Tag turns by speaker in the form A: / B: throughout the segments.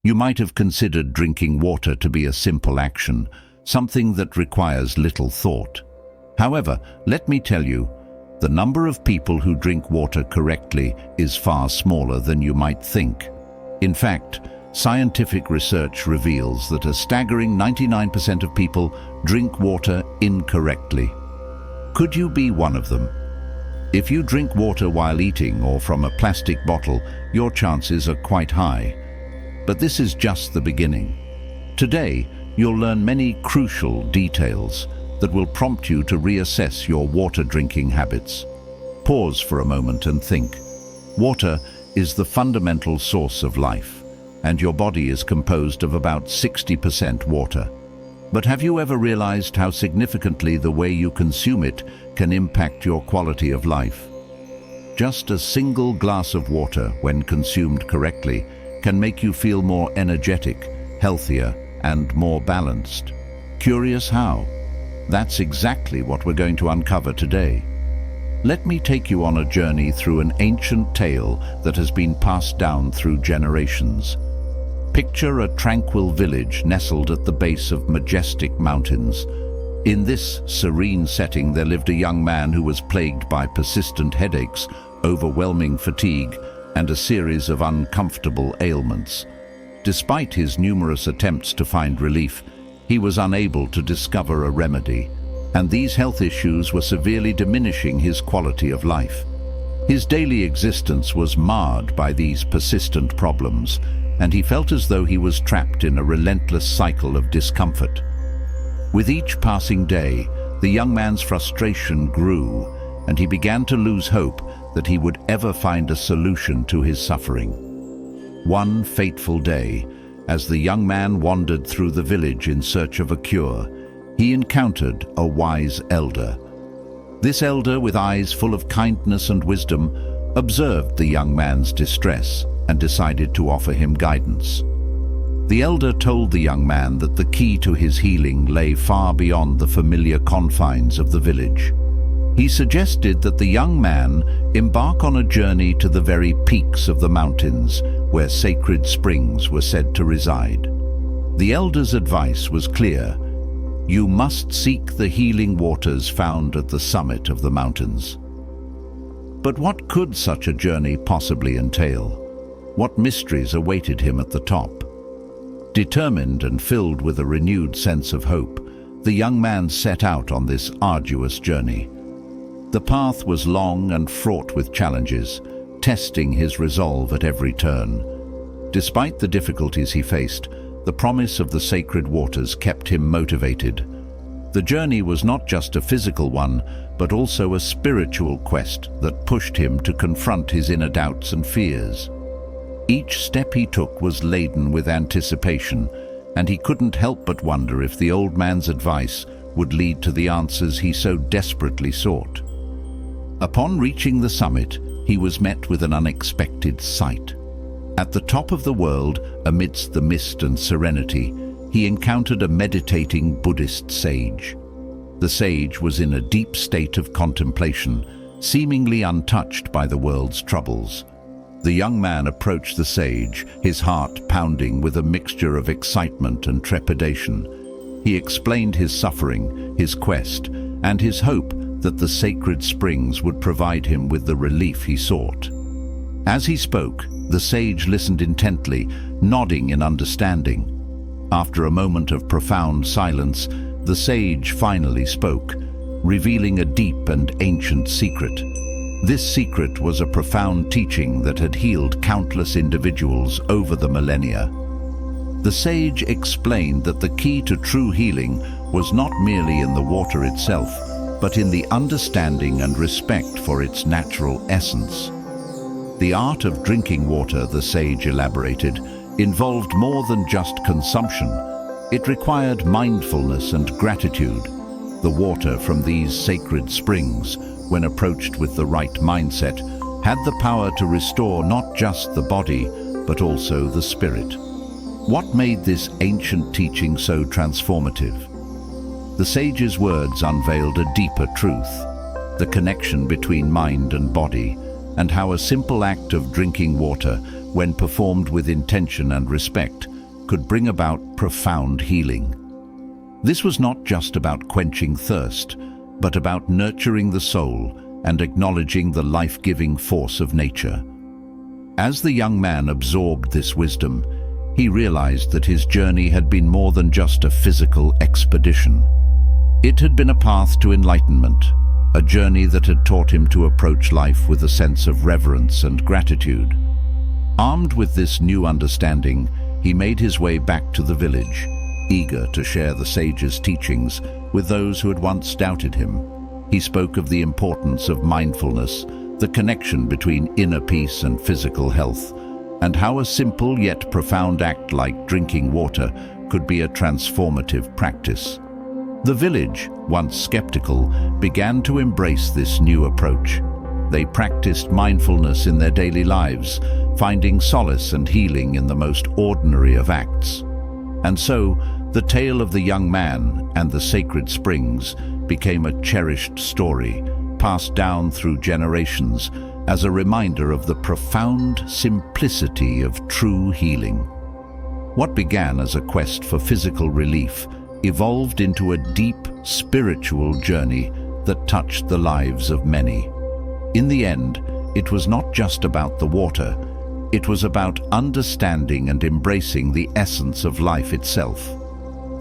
A: You might have considered drinking water to be a simple action, something that requires little thought. However, let me tell you, the number of people who drink water correctly is far smaller than you might think. In fact, scientific research reveals that a staggering 99% of people drink water incorrectly. Could you be one of them? If you drink water while eating or from a plastic bottle, your chances are quite high. But this is just the beginning. Today, you'll learn many crucial details that will prompt you to reassess your water drinking habits. Pause for a moment and think. Water is the fundamental source of life, and your body is composed of about 60% water. But have you ever realized how significantly the way you consume it can impact your quality of life? Just a single glass of water, when consumed correctly, can make you feel more energetic, healthier, and more balanced. Curious how? That's exactly what we're going to uncover today. Let me take you on a journey through an ancient tale that has been passed down through generations. Picture a tranquil village nestled at the base of majestic mountains. In this serene setting, there lived a young man who was plagued by persistent headaches, overwhelming fatigue, and a series of uncomfortable ailments. Despite his numerous attempts to find relief, he was unable to discover a remedy, and these health issues were severely diminishing his quality of life. His daily existence was marred by these persistent problems, and he felt as though he was trapped in a relentless cycle of discomfort. With each passing day, the young man's frustration grew, and he began to lose hope that he would ever find a solution to his suffering. One fateful day, as the young man wandered through the village in search of a cure, he encountered a wise elder. This elder, with eyes full of kindness and wisdom, observed the young man's distress and decided to offer him guidance. The elder told the young man that the key to his healing lay far beyond the familiar confines of the village. He suggested that the young man embark on a journey to the very peaks of the mountains, where sacred springs were said to reside. The elder's advice was clear: you must seek the healing waters found at the summit of the mountains. But what could such a journey possibly entail? What mysteries awaited him at the top? Determined and filled with a renewed sense of hope, the young man set out on this arduous journey. The path was long and fraught with challenges, testing his resolve at every turn. Despite the difficulties he faced, the promise of the sacred waters kept him motivated. The journey was not just a physical one, but also a spiritual quest that pushed him to confront his inner doubts and fears. Each step he took was laden with anticipation, and he couldn't help but wonder if the old man's advice would lead to the answers he so desperately sought. Upon reaching the summit, he was met with an unexpected sight. At the top of the world, amidst the mist and serenity, he encountered a meditating Buddhist sage. The sage was in a deep state of contemplation, seemingly untouched by the world's troubles. The young man approached the sage, his heart pounding with a mixture of excitement and trepidation. He explained his suffering, his quest, and his hope that the sacred springs would provide him with the relief he sought. As he spoke, the sage listened intently, nodding in understanding. After a moment of profound silence, the sage finally spoke, revealing a deep and ancient secret. This secret was a profound teaching that had healed countless individuals over the millennia. The sage explained that the key to true healing was not merely in the water itself, but in the understanding and respect for its natural essence. The art of drinking water, the sage elaborated, involved more than just consumption. It required mindfulness and gratitude. The water from these sacred springs, when approached with the right mindset, had the power to restore not just the body, but also the spirit. What made this ancient teaching so transformative? The sage's words unveiled a deeper truth, the connection between mind and body, and how a simple act of drinking water, when performed with intention and respect, could bring about profound healing. This was not just about quenching thirst, but about nurturing the soul and acknowledging the life-giving force of nature. As the young man absorbed this wisdom, he realized that his journey had been more than just a physical expedition. It had been a path to enlightenment, a journey that had taught him to approach life with a sense of reverence and gratitude. Armed with this new understanding, he made his way back to the village, eager to share the sage's teachings with those who had once doubted him. He spoke of the importance of mindfulness, the connection between inner peace and physical health, and how a simple yet profound act like drinking water could be a transformative practice. The village, once skeptical, began to embrace this new approach. They practiced mindfulness in their daily lives, finding solace and healing in the most ordinary of acts. And so, the tale of the young man and the sacred springs became a cherished story, passed down through generations as a reminder of the profound simplicity of true healing. What began as a quest for physical relief evolved into a deep spiritual journey that touched the lives of many. In the end, it was not just about the water, it was about understanding and embracing the essence of life itself.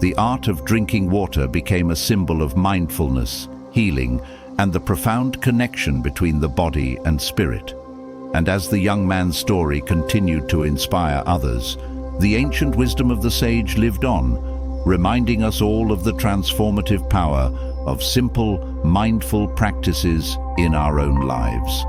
A: The art of drinking water became a symbol of mindfulness, healing, and the profound connection between the body and spirit. And as the young man's story continued to inspire others, the ancient wisdom of the sage lived on, reminding us all of the transformative power of simple, mindful practices in our own lives.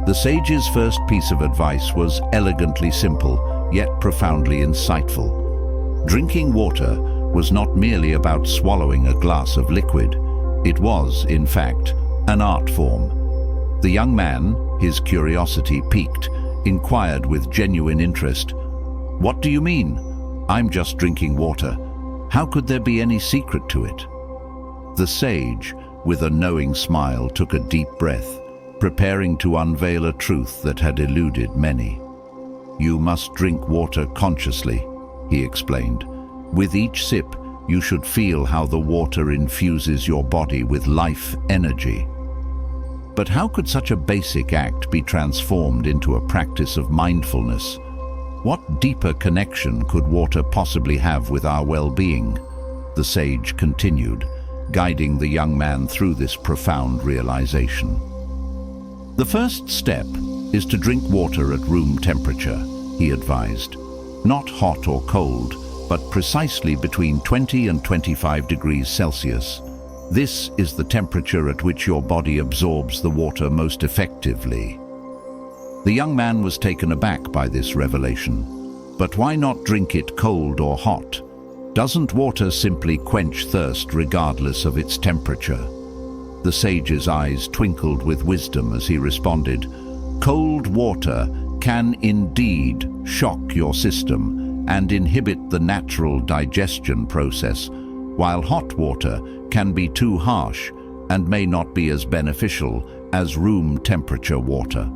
A: The sage's first piece of advice was elegantly simple, yet profoundly insightful. Drinking water was not merely about swallowing a glass of liquid. It was, in fact, an art form. The young man, his curiosity piqued, inquired with genuine interest, "What do you mean? I'm just drinking water. How could there be any secret to it?" The sage, with a knowing smile, took a deep breath, preparing to unveil a truth that had eluded many. "You must drink water consciously," he explained. "With each sip, you should feel how the water infuses your body with life energy." But how could such a basic act be transformed into a practice of mindfulness? What deeper connection could water possibly have with our well-being? The sage continued, guiding the young man through this profound realization. "The first step is to drink water at room temperature," he advised. "Not hot or cold, but precisely between 20 and 25 degrees Celsius. This is the temperature at which your body absorbs the water most effectively." The young man was taken aback by this revelation. But why not drink it cold or hot? Doesn't water simply quench thirst regardless of its temperature? The sage's eyes twinkled with wisdom as he responded, "Cold water can indeed shock your system and inhibit the natural digestion process, while hot water can be too harsh and may not be as beneficial as room temperature water."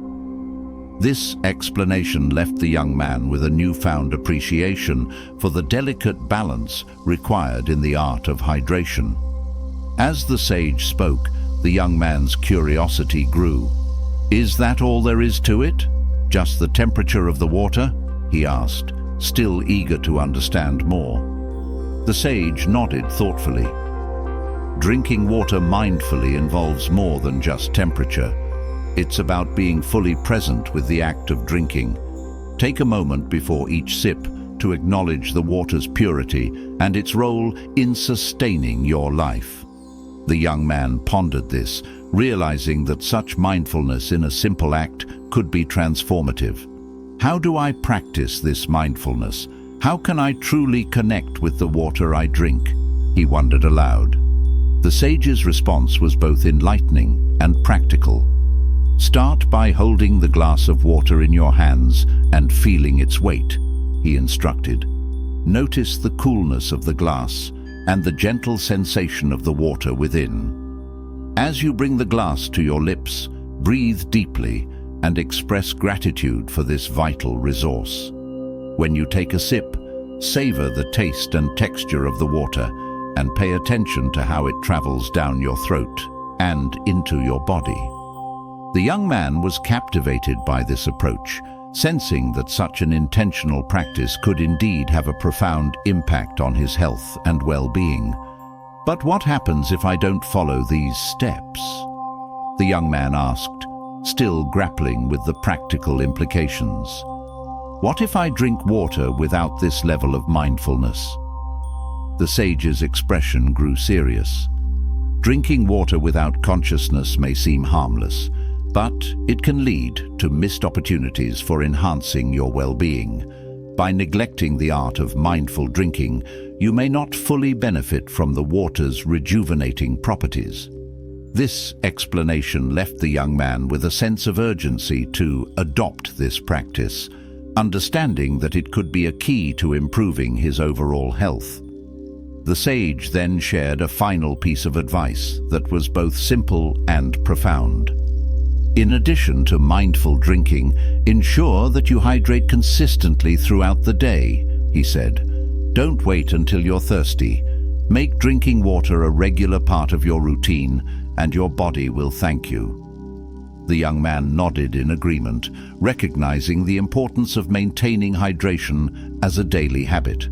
A: This explanation left the young man with a newfound appreciation for the delicate balance required in the art of hydration. As the sage spoke, the young man's curiosity grew. "Is that all there is to it? Just the temperature of the water?" he asked, still eager to understand more. The sage nodded thoughtfully. Drinking water mindfully involves more than just temperature. It's about being fully present with the act of drinking. Take a moment before each sip to acknowledge the water's purity and its role in sustaining your life. The young man pondered this, realizing that such mindfulness in a simple act could be transformative. How do I practice this mindfulness? How can I truly connect with the water I drink? He wondered aloud. The sage's response was both enlightening and practical. Start by holding the glass of water in your hands and feeling its weight, he instructed. Notice the coolness of the glass and the gentle sensation of the water within. As you bring the glass to your lips, breathe deeply and express gratitude for this vital resource. When you take a sip, Savor the taste and texture of the water and pay attention to how it travels down your throat and into your body. The young man was captivated by this approach, sensing that such an intentional practice could indeed have a profound impact on his health and well-being. But what happens if I don't follow these steps? The young man asked, still grappling with the practical implications. What if I drink water without this level of mindfulness? The sage's expression grew serious. Drinking water without consciousness may seem harmless, but it can lead to missed opportunities for enhancing your well-being. By neglecting the art of mindful drinking, you may not fully benefit from the water's rejuvenating properties. This explanation left the young man with a sense of urgency to adopt this practice, understanding that it could be a key to improving his overall health. The sage then shared a final piece of advice that was both simple and profound. In addition to mindful drinking, ensure that you hydrate consistently throughout the day, he said. Don't wait until you're thirsty. Make drinking water a regular part of your routine, and your body will thank you. The young man nodded in agreement, recognizing the importance of maintaining hydration as a daily habit.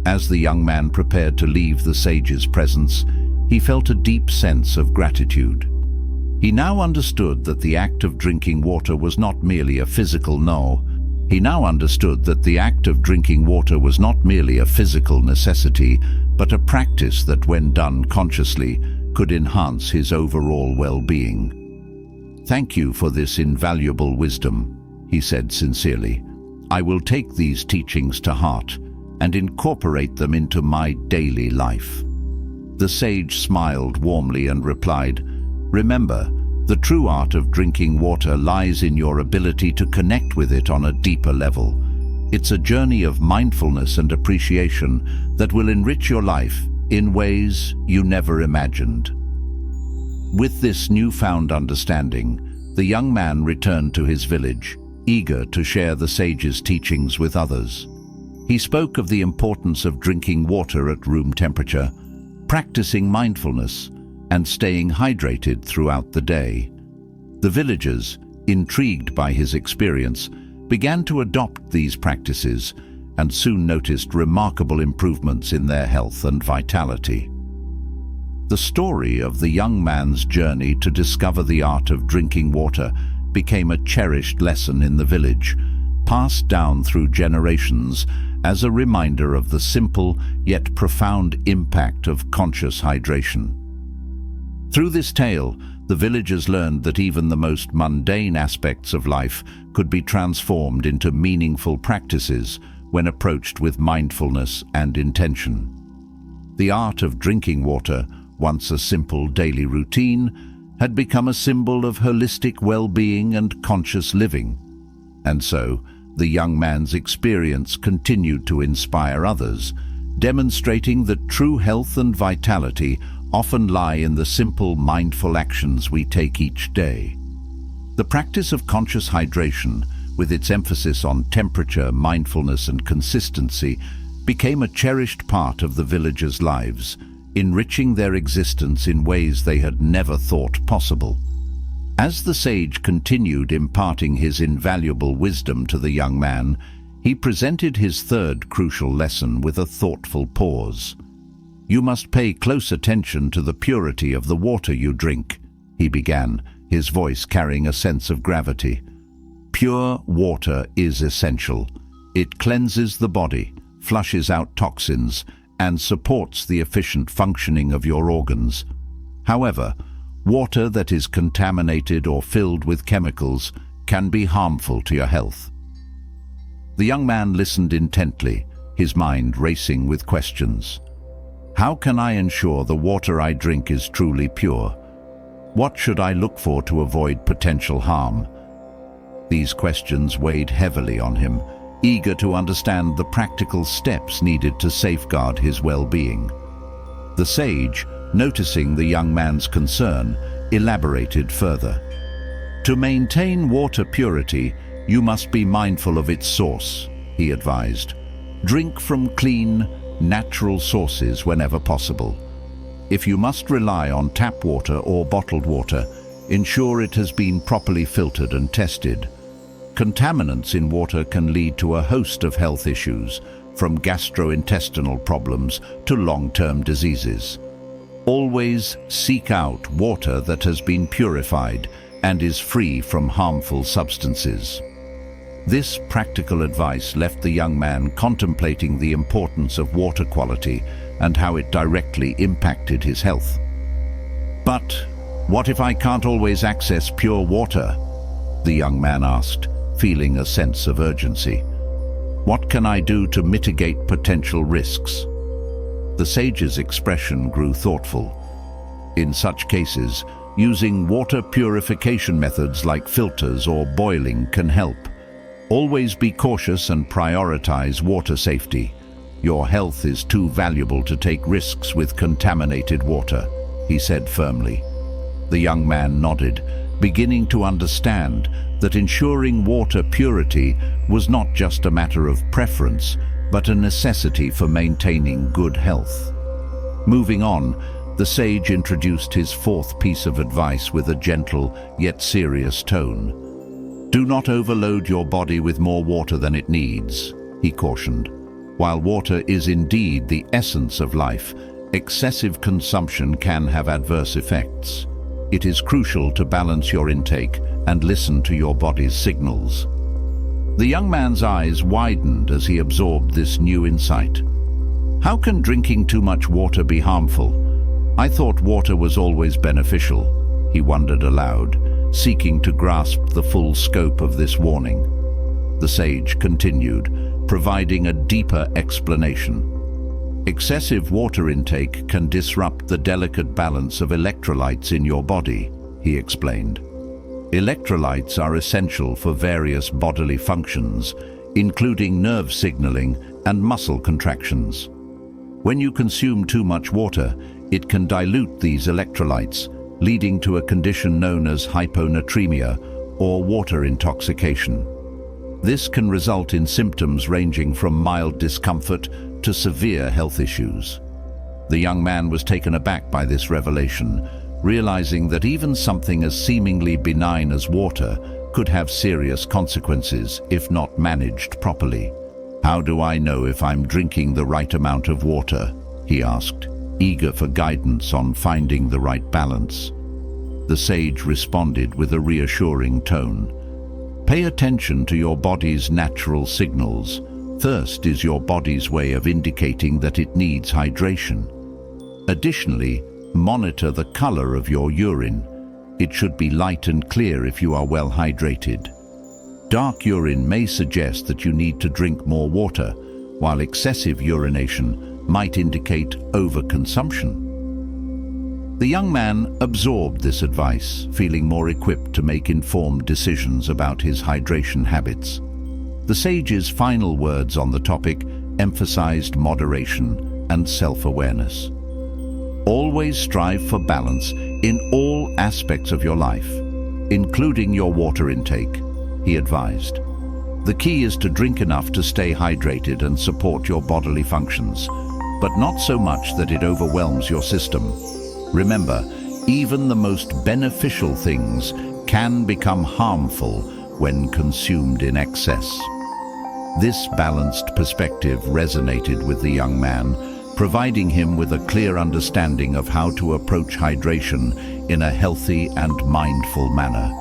A: As the young man prepared to leave the sage's presence, he felt a deep sense of gratitude. He now understood that the act of drinking water was not merely a physical necessity, but a practice that, when done consciously, could enhance his overall well-being. Thank you for this invaluable wisdom, he said sincerely. I will take these teachings to heart and incorporate them into my daily life. The sage smiled warmly and replied, Remember, the true art of drinking water lies in your ability to connect with it on a deeper level. It's a journey of mindfulness and appreciation that will enrich your life in ways you never imagined. With this newfound understanding, the young man returned to his village, eager to share the sage's teachings with others. He spoke of the importance of drinking water at room temperature, practicing mindfulness, and staying hydrated throughout the day. The villagers, intrigued by his experience, began to adopt these practices and soon noticed remarkable improvements in their health and vitality. The story of the young man's journey to discover the art of drinking water became a cherished lesson in the village, passed down through generations as a reminder of the simple yet profound impact of conscious hydration. Through this tale, the villagers learned that even the most mundane aspects of life could be transformed into meaningful practices when approached with mindfulness and intention. The art of drinking water, once a simple daily routine, had become a symbol of holistic well-being and conscious living. And so, the young man's experience continued to inspire others, demonstrating that true health and vitality often lie in the simple, mindful actions we take each day. The practice of conscious hydration, with its emphasis on temperature, mindfulness, and consistency, became a cherished part of the villagers' lives, enriching their existence in ways they had never thought possible. As the sage continued imparting his invaluable wisdom to the young man, he presented his third crucial lesson with a thoughtful pause. You must pay close attention to the purity of the water you drink, he began, his voice carrying a sense of gravity. Pure water is essential. It cleanses the body, flushes out toxins, and supports the efficient functioning of your organs. However, water that is contaminated or filled with chemicals can be harmful to your health. The young man listened intently, his mind racing with questions. How can I ensure the water I drink is truly pure? What should I look for to avoid potential harm? These questions weighed heavily on him, eager to understand the practical steps needed to safeguard his well-being. The sage, noticing the young man's concern, elaborated further. To maintain water purity, you must be mindful of its source, he advised. Drink from clean, natural sources whenever possible. If you must rely on tap water or bottled water, ensure it has been properly filtered and tested. Contaminants in water can lead to a host of health issues, from gastrointestinal problems to long-term diseases. Always seek out water that has been purified and is free from harmful substances. This practical advice left the young man contemplating the importance of water quality and how it directly impacted his health. "But what if I can't always access pure water?" the young man asked, feeling a sense of urgency. "What can I do to mitigate potential risks?" The sage's expression grew thoughtful. "In such cases, using water purification methods like filters or boiling can help. Always be cautious and prioritize water safety. Your health is too valuable to take risks with contaminated water," he said firmly. The young man nodded, beginning to understand that ensuring water purity was not just a matter of preference, but a necessity for maintaining good health. Moving on, the sage introduced his fourth piece of advice with a gentle yet serious tone. "Do not overload your body with more water than it needs," he cautioned. While water is indeed the essence of life, excessive consumption can have adverse effects. It is crucial to balance your intake and listen to your body's signals. The young man's eyes widened as he absorbed this new insight. "How can drinking too much water be harmful? I thought water was always beneficial," he wondered aloud, seeking to grasp the full scope of this warning. The sage continued, providing a deeper explanation. "Excessive water intake can disrupt the delicate balance of electrolytes in your body," he explained. Electrolytes are essential for various bodily functions, including nerve signaling and muscle contractions. When you consume too much water, it can dilute these electrolytes, leading to a condition known as hyponatremia or water intoxication. This can result in symptoms ranging from mild discomfort to severe health issues. The young man was taken aback by this revelation, realizing that even something as seemingly benign as water could have serious consequences if not managed properly. "How do I know if I'm drinking the right amount of water?" he asked, eager for guidance on finding the right balance. The sage responded with a reassuring tone. "Pay attention to your body's natural signals. Thirst is your body's way of indicating that it needs hydration. Additionally, monitor the color of your urine. It should be light and clear if you are well hydrated. Dark urine may suggest that you need to drink more water, while excessive urination might indicate overconsumption." The young man absorbed this advice, feeling more equipped to make informed decisions about his hydration habits. The sage's final words on the topic emphasized moderation and self-awareness. "Always strive for balance in all aspects of your life, including your water intake," he advised. "The key is to drink enough to stay hydrated and support your bodily functions, but not so much that it overwhelms your system. Remember, even the most beneficial things can become harmful when consumed in excess." This balanced perspective resonated with the young man, providing him with a clear understanding of how to approach hydration in a healthy and mindful manner.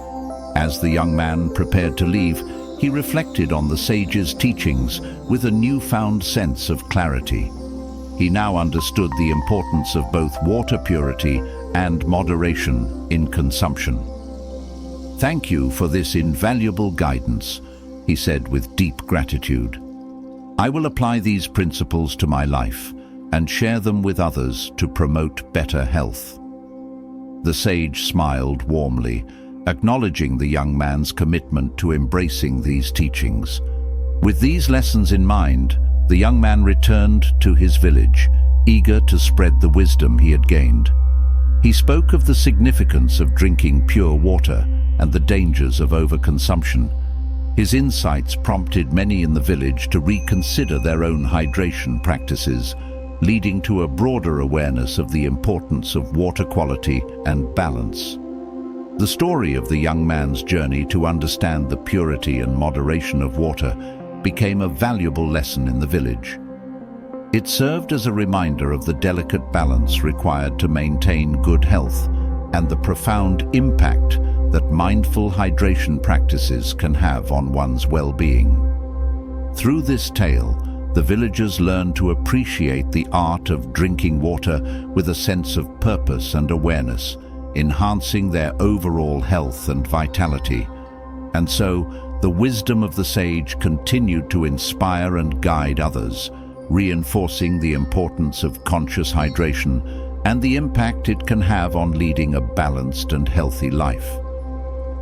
A: As the young man prepared to leave, he reflected on the sage's teachings with a newfound sense of clarity. He now understood the importance of both water purity and moderation in consumption. "Thank you for this invaluable guidance," he said with deep gratitude. "I will apply these principles to my life and share them with others to promote better health." The sage smiled warmly, acknowledging the young man's commitment to embracing these teachings. With these lessons in mind, the young man returned to his village, eager to spread the wisdom he had gained. He spoke of the significance of drinking pure water and the dangers of overconsumption, His insights prompted many in the village to reconsider their own hydration practices, leading to a broader awareness of the importance of water quality and balance. The story of the young man's journey to understand the purity and moderation of water became a valuable lesson in the village. It served as a reminder of the delicate balance required to maintain good health and the profound impact that mindful hydration practices can have on one's well-being. Through this tale, the villagers learned to appreciate the art of drinking water with a sense of purpose and awareness, enhancing their overall health and vitality. And so, the wisdom of the sage continued to inspire and guide others, reinforcing the importance of conscious hydration and the impact it can have on leading a balanced and healthy life.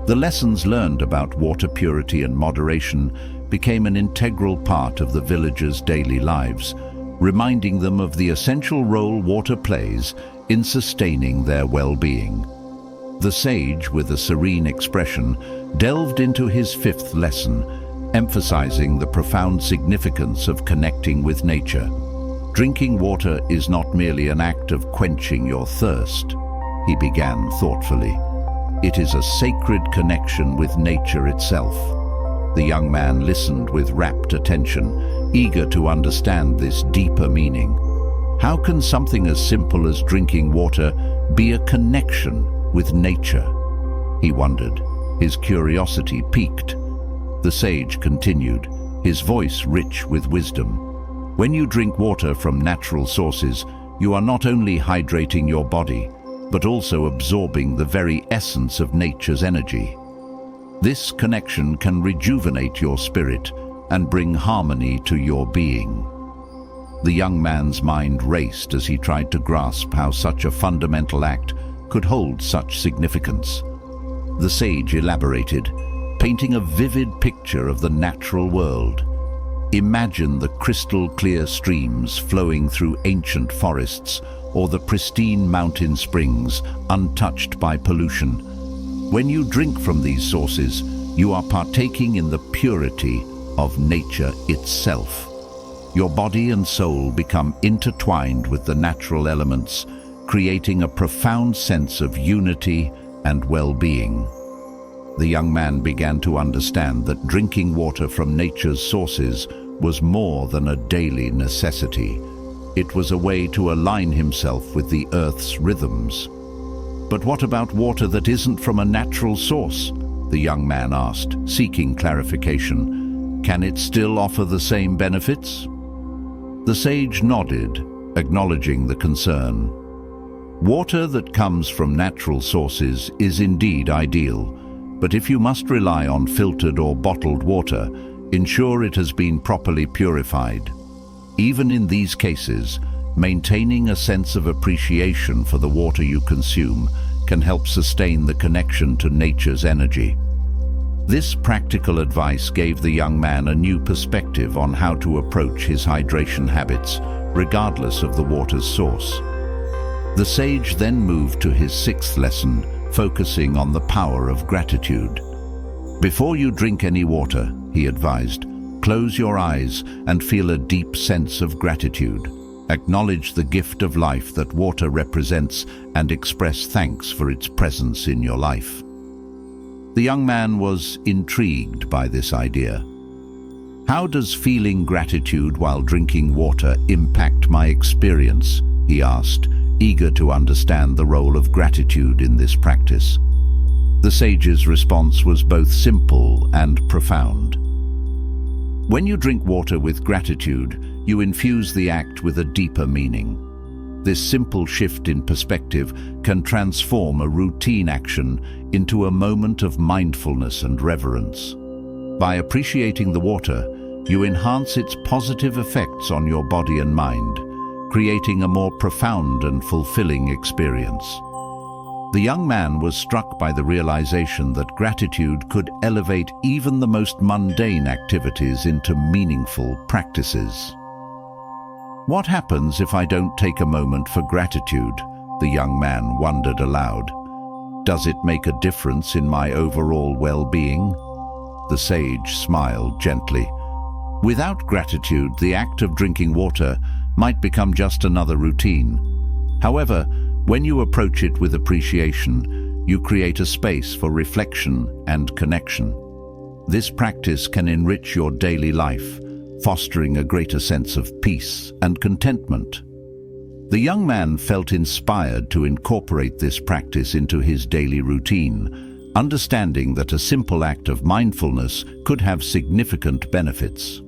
A: The lessons learned about water purity and moderation became an integral part of the villagers' daily lives, reminding them of the essential role water plays in sustaining their well-being. The sage, with a serene expression, delved into his fifth lesson, emphasizing the profound significance of connecting with nature. Drinking water is not merely an act of quenching your thirst, he began thoughtfully. It is a sacred connection with nature itself. The young man listened with rapt attention, eager to understand this deeper meaning. How can something as simple as drinking water be a connection with nature? He wondered, his curiosity piqued. The sage continued, his voice rich with wisdom. When you drink water from natural sources, you are not only hydrating your body, but also absorbing the very essence of nature's energy. This connection can rejuvenate your spirit and bring harmony to your being. The young man's mind raced as he tried to grasp how such a fundamental act could hold such significance. The sage elaborated, painting a vivid picture of the natural world. Imagine the crystal-clear streams flowing through ancient forests or the pristine mountain springs untouched by pollution. When you drink from these sources, you are partaking in the purity of nature itself. Your body and soul become intertwined with the natural elements, creating a profound sense of unity and well-being. The young man began to understand that drinking water from nature's sources was more than a daily necessity. It was a way to align himself with the earth's rhythms. But what about water that isn't from a natural source? The young man asked, seeking clarification. Can it still offer the same benefits? The sage nodded, acknowledging the concern. Water that comes from natural sources is indeed ideal, but if you must rely on filtered or bottled water, ensure it has been properly purified. Even in these cases, maintaining a sense of appreciation for the water you consume can help sustain the connection to nature's energy. This practical advice gave the young man a new perspective on how to approach his hydration habits, regardless of the water's source. The sage then moved to his sixth lesson, focusing on the power of gratitude. Before you drink any water, he advised, close your eyes and feel a deep sense of gratitude. Acknowledge the gift of life that water represents and express thanks for its presence in your life. The young man was intrigued by this idea. How does feeling gratitude while drinking water impact my experience? He asked, eager to understand the role of gratitude in this practice. The sage's response was both simple and profound. When you drink water with gratitude, you infuse the act with a deeper meaning. This simple shift in perspective can transform a routine action into a moment of mindfulness and reverence. By appreciating the water, you enhance its positive effects on your body and mind, creating a more profound and fulfilling experience. The young man was struck by the realization that gratitude could elevate even the most mundane activities into meaningful practices. What happens if I don't take a moment for gratitude? The young man wondered aloud. Does it make a difference in my overall well-being? The sage smiled gently. Without gratitude, the act of drinking water might become just another routine. However, when you approach it with appreciation, you create a space for reflection and connection. This practice can enrich your daily life, fostering a greater sense of peace and contentment. The young man felt inspired to incorporate this practice into his daily routine, understanding that a simple act of mindfulness could have significant benefits.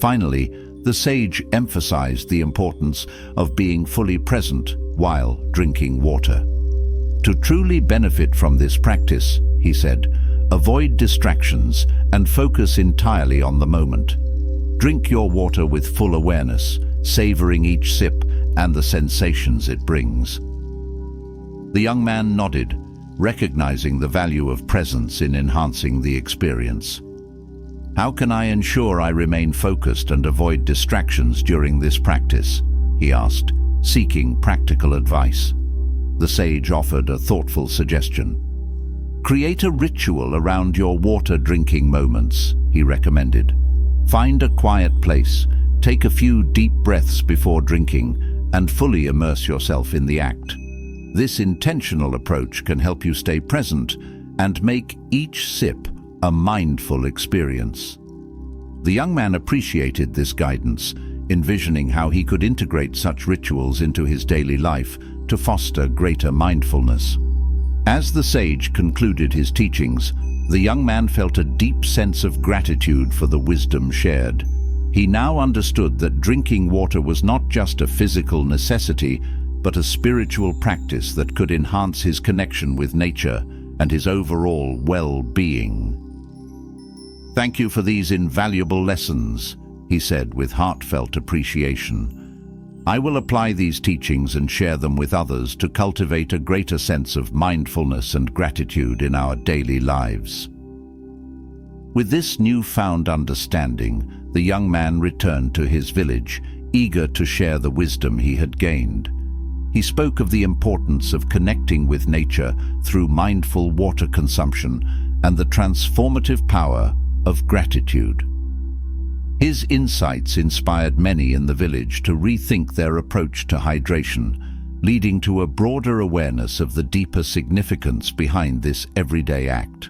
A: Finally, the sage emphasized the importance of being fully present while drinking water. To truly benefit from this practice, he said, avoid distractions and focus entirely on the moment. Drink your water with full awareness, savoring each sip and the sensations it brings. The young man nodded, recognizing the value of presence in enhancing the experience. How can I ensure I remain focused and avoid distractions during this practice? He asked, seeking practical advice. The sage offered a thoughtful suggestion. Create a ritual around your water drinking moments, he recommended. Find a quiet place, take a few deep breaths before drinking, and fully immerse yourself in the act. This intentional approach can help you stay present and make each sip a mindful experience. The young man appreciated this guidance, envisioning how he could integrate such rituals into his daily life to foster greater mindfulness. As the sage concluded his teachings, the young man felt a deep sense of gratitude for the wisdom shared. He now understood that drinking water was not just a physical necessity, but a spiritual practice that could enhance his connection with nature and his overall well-being. Thank you for these invaluable lessons, he said with heartfelt appreciation. I will apply these teachings and share them with others to cultivate a greater sense of mindfulness and gratitude in our daily lives. With this newfound understanding, the young man returned to his village, eager to share the wisdom he had gained. He spoke of the importance of connecting with nature through mindful water consumption and the transformative power of gratitude. His insights inspired many in the village to rethink their approach to hydration, leading to a broader awareness of the deeper significance behind this everyday act.